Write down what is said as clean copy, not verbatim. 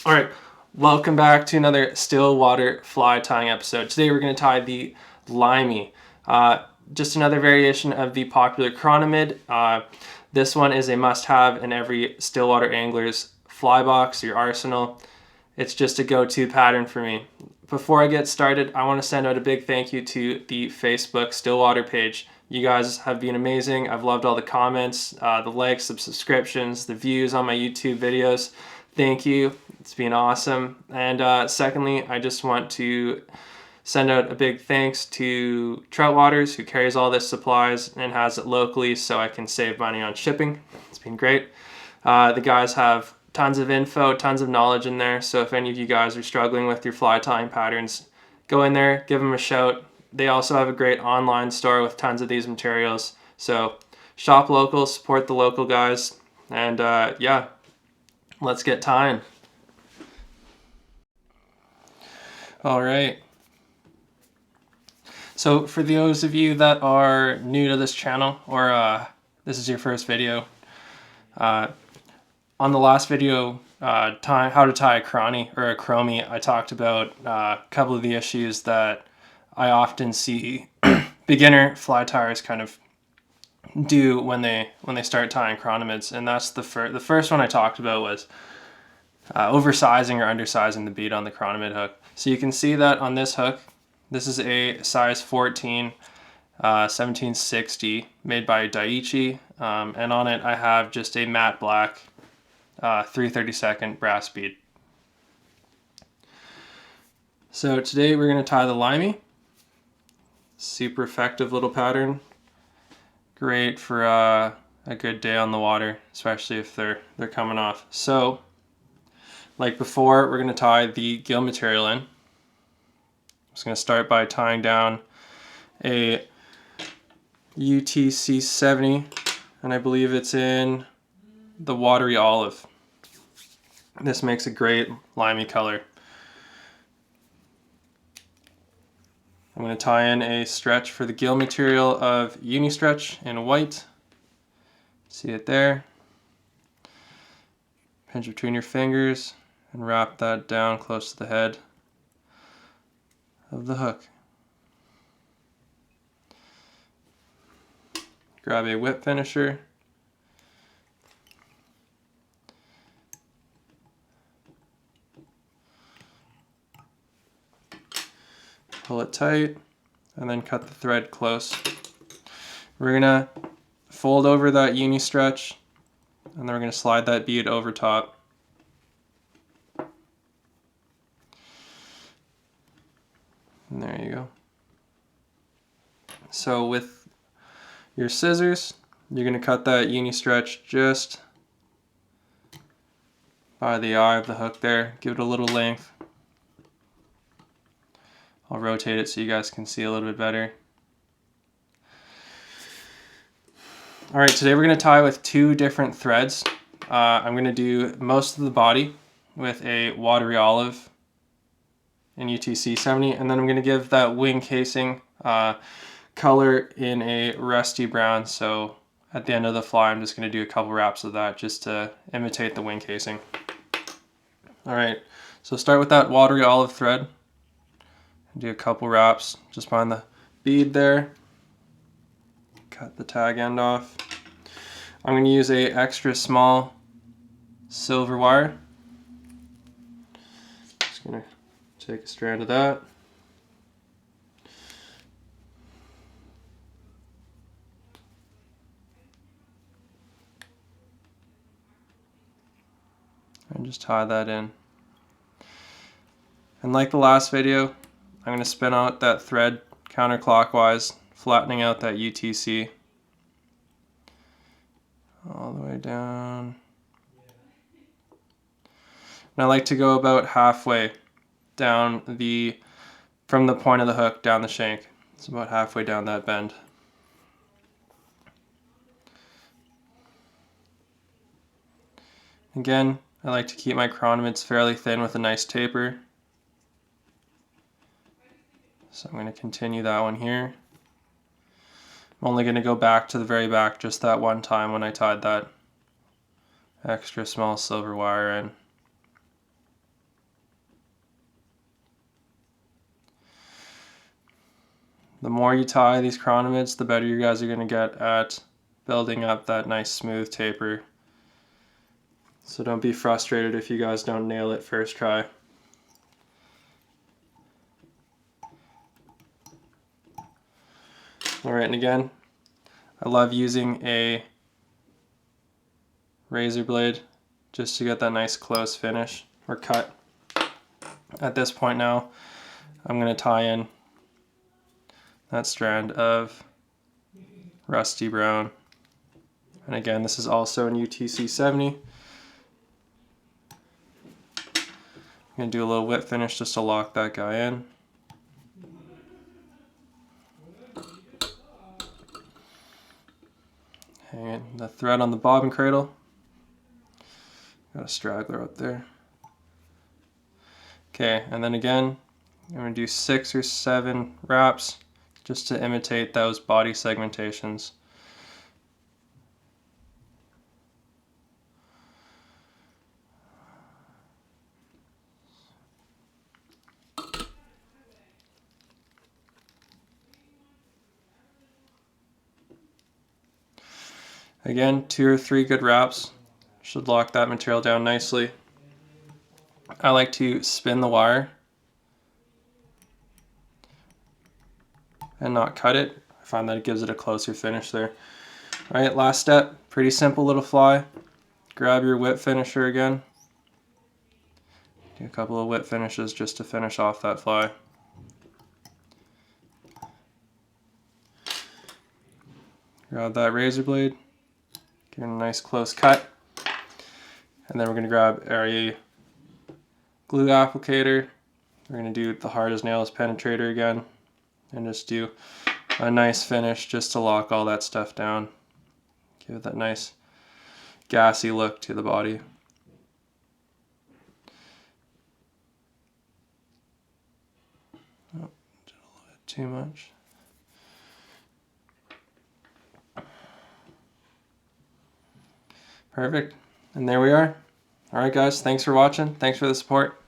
All right, welcome back to another Stillwater fly tying episode. Today we're going to tie the Limey, just another variation of the popular chironomid. This one is a must-have in every Stillwater angler's fly box, your arsenal. It's just a go-to pattern for me. Before I get started, I want to send out a big thank you to the Facebook Stillwater page. You guys have been amazing. I've loved all the comments, the likes, the subscriptions, the views on my YouTube videos. Thank you. It's been awesome. And secondly, I just want to send out a big thanks to Trout Waters, who carries all this supplies and has it locally so I can save money on shipping. It's been great. The guys have tons of info, tons of knowledge in there. So if any of you guys are struggling with your fly tying patterns, go in there, give them a shout. They also have a great online store with tons of these materials. So shop local, support the local guys, and yeah, let's get tying. All right. So for those of you that are new to this channel, or this is your first video, on the last video, how to tie a chrony or a chromie, I talked about a couple of the issues that I often see beginner fly tiers kind of do when they start tying chironomids, and that's the first one I talked about was oversizing or undersizing the bead on the chironomid hook. So you can see that on this hook, this is a size 14 1760 made by Daiichi, and on it I have just a matte black 3/32 brass bead. So today we're going to tie the Limey. Super effective little pattern. Great for a good day on the water, especially if they're coming off. So like before, we're going to tie the gill material in. I'm just going to start by tying down a UTC 70, and I believe it's in the Watery olive. This makes a great limey color. I'm going to tie in a stretch for the gill material of Uni-stretch in white. See it there. Pinch between your fingers and wrap that down close to the head of the hook. Grab a whip finisher. Pull it tight and then cut the thread close. We're gonna fold over that Uni-stretch and then we're gonna slide that bead over top. And there you go. So with your scissors, you're going to cut that Uni-stretch just by the eye of the hook there. Give it a little length. I'll rotate it so you guys can see a little bit better. Alright, today we're going to tie with two different threads. I'm going to do most of the body with a Watery olive in UTC 70, and then I'm going to give that wing casing color in a rusty brown. So at the end of the fly, I'm just going to do a couple wraps of that just to imitate the wing casing. Alright, so start with that Watery olive thread. Do a couple wraps just behind the bead there. Cut the tag end off. I'm going to use a extra small silver wire. Just going to take a strand of that. And just tie that in. And like the last video, I'm going to spin out that thread counterclockwise, flattening out that UTC all the way down. And I like to go about halfway down from the point of the hook down the shank. It's about halfway down that bend. Again, I like to keep my chironomids fairly thin with a nice taper. So I'm going to continue that one here. I'm only going to go back to the very back just that one time when I tied that extra small silver wire in. The more you tie these chironomids, the better you guys are going to get at building up that nice smooth taper. So don't be frustrated if you guys don't nail it first try. Alright, and again, I love using a razor blade just to get that nice close finish or cut. At this point now, I'm going to tie in that strand of rusty brown. And again, this is also in UTC 70. I'm going to do a little whip finish just to lock that guy in. Hang the thread on the bobbin cradle. Got a straggler up there. Okay, and then again, I'm going to do 6 or 7 wraps just to imitate those body segmentations. Again, 2 or 3 good wraps should lock that material down nicely. I like to spin the wire and not cut it. I find that it gives it a closer finish there. Alright, last step, pretty simple little fly. Grab your whip finisher again. Do a couple of whip finishes just to finish off that fly. Grab that razor blade, get a nice close cut, and then we're going to grab our glue applicator. We're going to do the hard as nails penetrator again and just do a nice finish just to lock all that stuff down. Give it that nice gassy look to the body. Oh, did a little bit too much. Perfect. And there we are. Alright guys, thanks for watching. Thanks for the support.